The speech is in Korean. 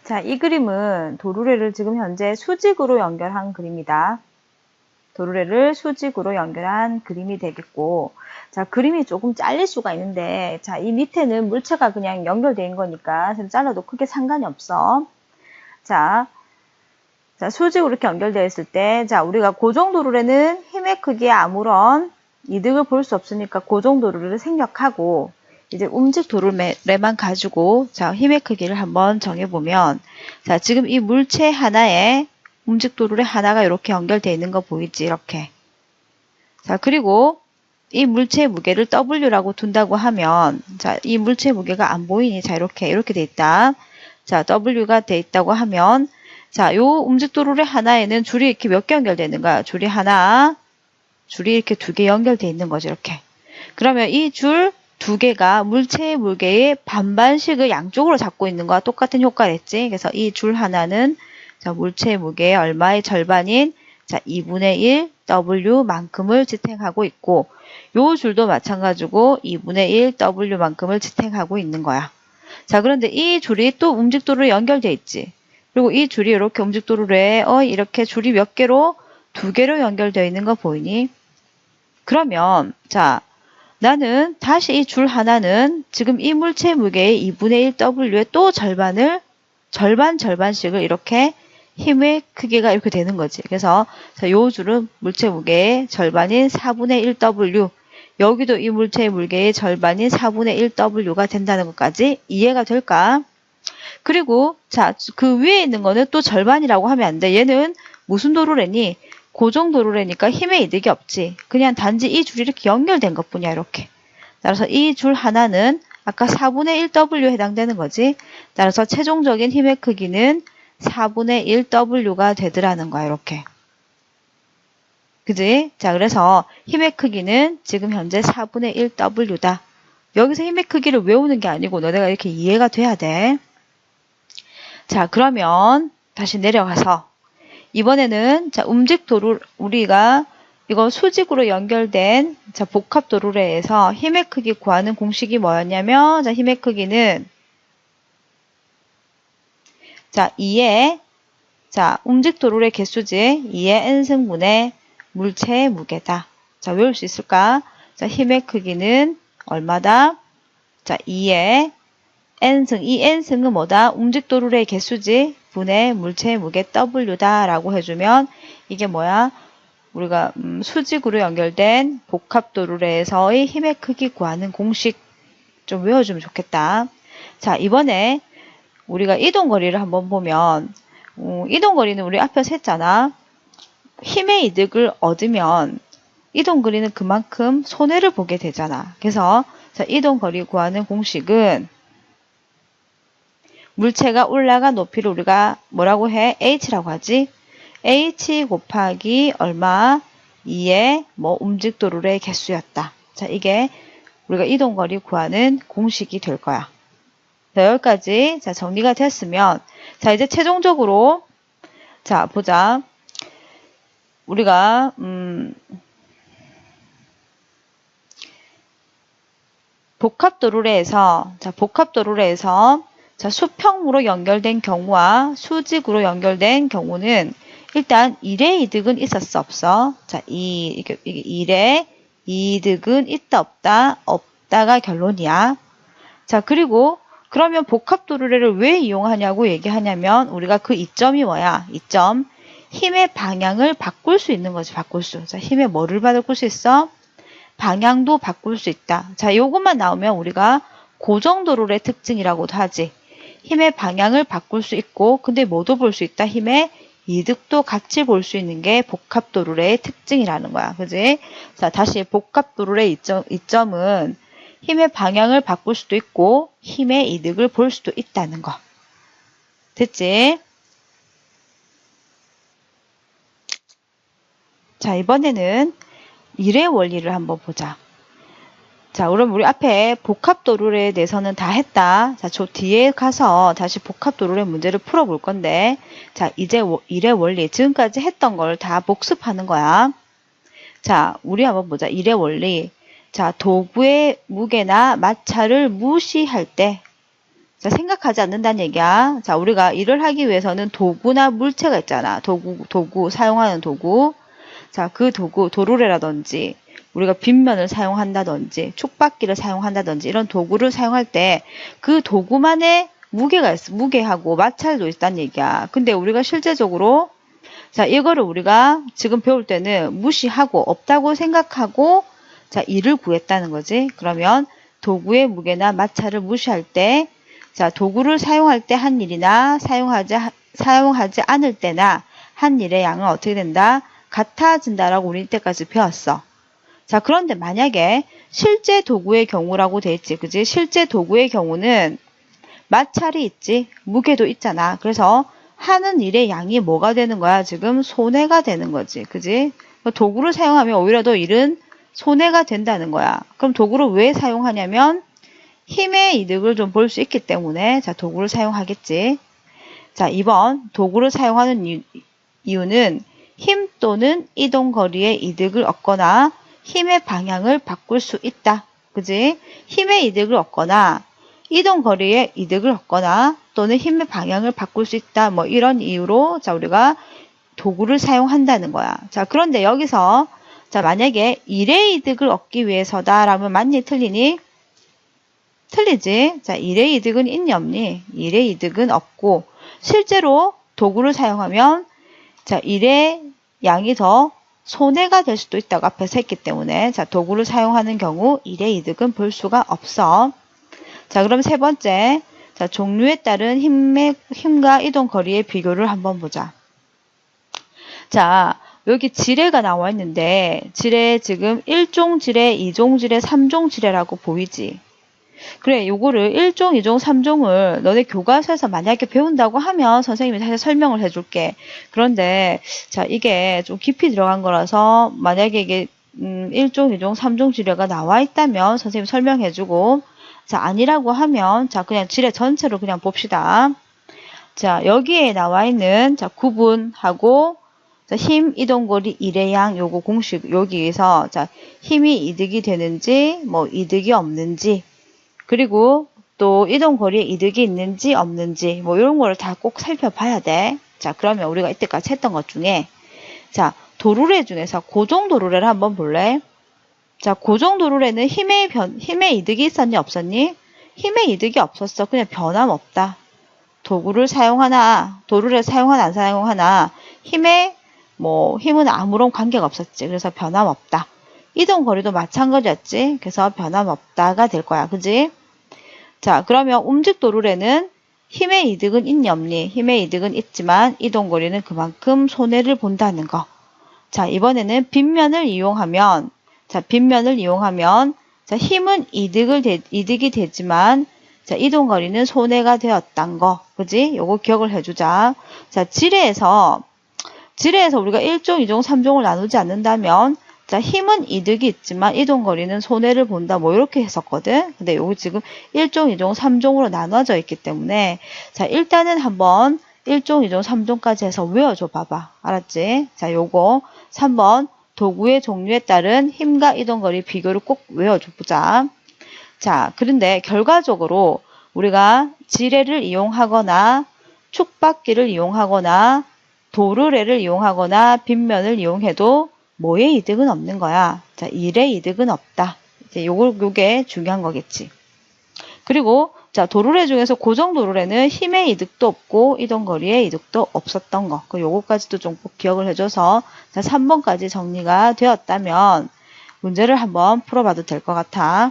자, 이 그림은 도르래를 지금 현재 수직으로 연결한 그림이다. 도르래를 수직으로 연결한 그림이 되겠고, 자, 그림이 조금 잘릴 수가 있는데, 자, 이 밑에는 물체가 그냥 연결된 거니까 잘라도 크게 상관이 없어. 자, 수직으로 이렇게 연결되어 있을 때, 자, 우리가 고정 도르래는 힘의 크기에 아무런 이득을 볼 수 없으니까 고정 도르래를 생략하고, 이제 움직 도르래만 가지고, 자, 힘의 크기를 한번 정해보면, 자, 지금 이 물체 하나에 움직 도르래 하나가 이렇게 연결되어 있는 거 보이지? 이렇게. 자, 그리고 이 물체의 무게를 W라고 둔다고 하면, 자, 이 물체의 무게가 안 보이니, 자, 이렇게 돼 있다. 자, W가 돼 있다고 하면, 자, 요 움직 도르래 하나에는 줄이 이렇게 몇 개 연결되어 있는 거야? 줄이 하나, 줄이 이렇게 2개 연결되어 있는 거죠, 이렇게. 그러면 이 줄 2개가 물체의 무게의 반반씩을 양쪽으로 잡고 있는 거와 똑같은 효과랬지. 그래서 이 줄 하나는 자, 물체의 무게의 얼마의 절반인 자, 2분의 1 W만큼을 지탱하고 있고, 요 줄도 마찬가지고 2분의 1 W만큼을 지탱하고 있는 거야. 자, 그런데 이 줄이 또 움직도로에 연결되어 있지. 그리고 이 줄이 이렇게 움직도로에 이렇게 줄이 몇 개로 2개로 연결되어 있는 거 보이니? 그러면 자, 나는 다시 이 줄 하나는 지금 이 물체의 무게의 2분의 1 W의 또 절반씩을 이렇게 힘의 크기가 이렇게 되는 거지. 그래서 자, 요 줄은 물체 무게의 절반인 4분의 1 W, 여기도 이 물체의 무게의 절반인 4분의 1 W가 된다는 것까지 이해가 될까? 그리고 자, 그 위에 있는 거는 또 절반이라고 하면 안 돼. 얘는 무슨 도르래니? 고정 도르래니까 힘의 이득이 없지. 그냥 단지 이 줄이 이렇게 연결된 것뿐이야, 이렇게. 따라서 이 줄 하나는 아까 4분의 1 W에 해당되는 거지. 따라서 최종적인 힘의 크기는 4분의 1 W가 되더라는 거야, 이렇게. 그지? 자, 그래서 힘의 크기는 지금 현재 4분의 1 W다. 여기서 힘의 크기를 외우는 게 아니고 너네가 이렇게 이해가 돼야 돼. 자, 그러면 다시 내려가서 이번에는 자, 움직 도루 우리가 이거 수직으로 연결된 자, 복합 도르래에서 힘의 크기 구하는 공식이 뭐였냐면 자, 힘의 크기는 자, 2의 자, 움직 도르래 개수지 2의 n승분의 물체의 무게다. 자, 외울 수 있을까? 자, 힘의 크기는 얼마다? 자, 2의 n승, 이 n승은 뭐다? 움직 도르래의 개수지 분의 물체의 무게 W다 라고 해주면 이게 뭐야? 우리가 수직으로 연결된 복합 도르래에서의 힘의 크기 구하는 공식 좀 외워주면 좋겠다. 자, 이번에 우리가 이동거리를 한번 보면 이동거리는 우리 앞에서 했잖아. 힘의 이득을 얻으면 이동거리는 그만큼 손해를 보게 되잖아. 그래서 자, 이동거리 구하는 공식은 물체가 올라간 높이를 우리가 뭐라고 해? h라고 하지? h 곱하기 얼마? 2의 뭐 움직 도르래의 개수였다. 자, 이게 우리가 이동거리 구하는 공식이 될 거야. 자, 여기까지 자, 정리가 됐으면 자, 이제 최종적으로 자, 보자. 우리가 복합 도르래에서 자, 수평으로 연결된 경우와 수직으로 연결된 경우는 일단 1의 이득은 있었어, 없어? 자, 이게 1의 이득은 있다, 없다? 없다가 결론이야. 자, 그리고 그러면 복합 도르래를 왜 이용하냐고 얘기하냐면 우리가 그 이점이 뭐야? 이점. 힘의 방향을 바꿀 수 있는 거지, 바꿀 수. 자, 힘의 뭐를 바꿀 수 있어? 방향도 바꿀 수 있다. 자, 요것만 나오면 우리가 고정 도르래 특징이라고도 하지. 힘의 방향을 바꿀 수 있고, 근데 뭐도 볼 수 있다? 힘의 이득도 같이 볼 수 있는 게 복합 도르래의 특징이라는 거야. 그지? 자, 다시 복합 도르래의 이점은 힘의 방향을 바꿀 수도 있고, 힘의 이득을 볼 수도 있다는 거. 됐지? 자, 이번에는 1의 원리를 한번 보자. 자, 그럼 우리 앞에 복합 도르래에 대해서는 다 했다. 자, 저 뒤에 가서 다시 복합 도르래 문제를 풀어볼 건데, 자, 이제 1의 원리, 지금까지 했던 걸 다 복습하는 거야. 자, 우리 한번 보자. 1의 원리. 자, 도구의 무게나 마찰을 무시할 때, 자, 생각하지 않는다는 얘기야. 자, 우리가 일을 하기 위해서는 도구나 물체가 있잖아. 도구, 사용하는 도구. 자, 그 도구, 도르래라든지, 우리가 빗면을 사용한다든지, 촉박기를 사용한다든지, 이런 도구를 사용할 때 그 도구만의 무게가 있어. 무게하고 마찰도 있다는 얘기야. 근데 우리가 실제적으로, 자, 이거를 우리가 지금 배울 때는 무시하고, 없다고 생각하고, 자, 일을 구했다는 거지. 그러면 도구의 무게나 마찰을 무시할 때, 자, 도구를 사용할 때 한 일이나 사용하지 않을 때나 한 일의 양은 어떻게 된다? 같아진다라고 우리 이때까지 배웠어. 자, 그런데 만약에 실제 도구의 경우라고 돼 있지. 그지? 실제 도구의 경우는 마찰이 있지. 무게도 있잖아. 그래서 하는 일의 양이 뭐가 되는 거야? 지금 손해가 되는 거지. 그지? 도구를 사용하면 오히려 더 일은 손해가 된다는 거야. 그럼 도구를 왜 사용하냐면 힘의 이득을 좀 볼 수 있기 때문에 자, 도구를 사용하겠지. 자, 2번 도구를 사용하는 이유는 힘 또는 이동 거리의 이득을 얻거나 힘의 방향을 바꿀 수 있다. 그지? 힘의 이득을 얻거나 이동 거리의 이득을 얻거나 또는 힘의 방향을 바꿀 수 있다. 뭐 이런 이유로 자, 우리가 도구를 사용한다는 거야. 자, 그런데 여기서 자, 만약에 일의 이득을 얻기 위해서다라면 맞니? 틀리니? 틀리지? 자, 일의 이득은 있니 없니? 일의 이득은 없고 실제로 도구를 사용하면 자, 일의 양이 더 손해가 될 수도 있다고 앞에서 했기 때문에 자, 도구를 사용하는 경우 일의 이득은 볼 수가 없어. 자, 그럼 세 번째, 자, 종류에 따른 힘과 이동 거리의 비교를 한번 보자. 자, 여기 지뢰가 나와 있는데 지뢰 지금 1종 지뢰, 2종 지뢰, 3종 지뢰라고 보이지? 그래, 요거를 1종, 2종, 3종을 너네 교과서에서 만약에 배운다고 하면 선생님이 사실 설명을 해줄게. 그런데 자, 이게 좀 깊이 들어간 거라서 만약에 이게 1종, 2종, 3종 지뢰가 나와 있다면 선생님이 설명해주고 자, 아니라고 하면 자, 그냥 지뢰 전체로 그냥 봅시다. 자, 여기에 나와 있는 자, 구분하고 자, 힘, 이동거리, 일의 양 요거 공식 여기에서 자, 힘이 이득이 되는지 뭐 이득이 없는지 그리고 또 이동거리에 이득이 있는지 없는지 뭐 이런 거를 다 꼭 살펴봐야 돼. 자, 그러면 우리가 이때까지 했던 것 중에 자, 도르래 중에서 고정도르래를 한번 볼래? 자, 고정도르래는 힘의 이득이 있었니 없었니? 힘의 이득이 없었어. 그냥 변함없다. 도구를 사용하나 도르래 사용하나 안 사용하나 힘은 아무런 관계가 없었지. 그래서 변함없다. 이동거리도 마찬가지였지. 그래서 변함없다가 될 거야. 그지? 자, 그러면 움직도르래는 힘의 이득은 있니 없니? 힘의 이득은 있지만 이동거리는 그만큼 손해를 본다는 거. 자, 이번에는 빗면을 이용하면 자, 힘은 이득이 되지만 자, 이동거리는 손해가 되었단 거. 그지? 요거 기억을 해주자. 자, 지뢰에서 우리가 1종, 2종, 3종을 나누지 않는다면 자, 힘은 이득이 있지만 이동거리는 손해를 본다. 뭐 이렇게 했었거든. 근데 여기 지금 1종, 2종, 3종으로 나눠져 있기 때문에 자, 일단은 한번 1종, 2종, 3종까지 해서 외워줘 봐봐. 알았지? 자, 요거 3번 도구의 종류에 따른 힘과 이동거리 비교를 꼭 외워줘 보자. 자, 그런데 결과적으로 우리가 지뢰를 이용하거나 촉박기를 이용하거나 도르래를 이용하거나 빗면을 이용해도 뭐의 이득은 없는 거야. 자, 일의 이득은 없다. 이제 요게 중요한 거겠지. 그리고 자, 도르래 중에서 고정도르래는 힘의 이득도 없고 이동거리의 이득도 없었던 거. 요거까지도 좀 꼭 기억을 해줘서 자, 3번까지 정리가 되었다면 문제를 한번 풀어봐도 될 것 같아.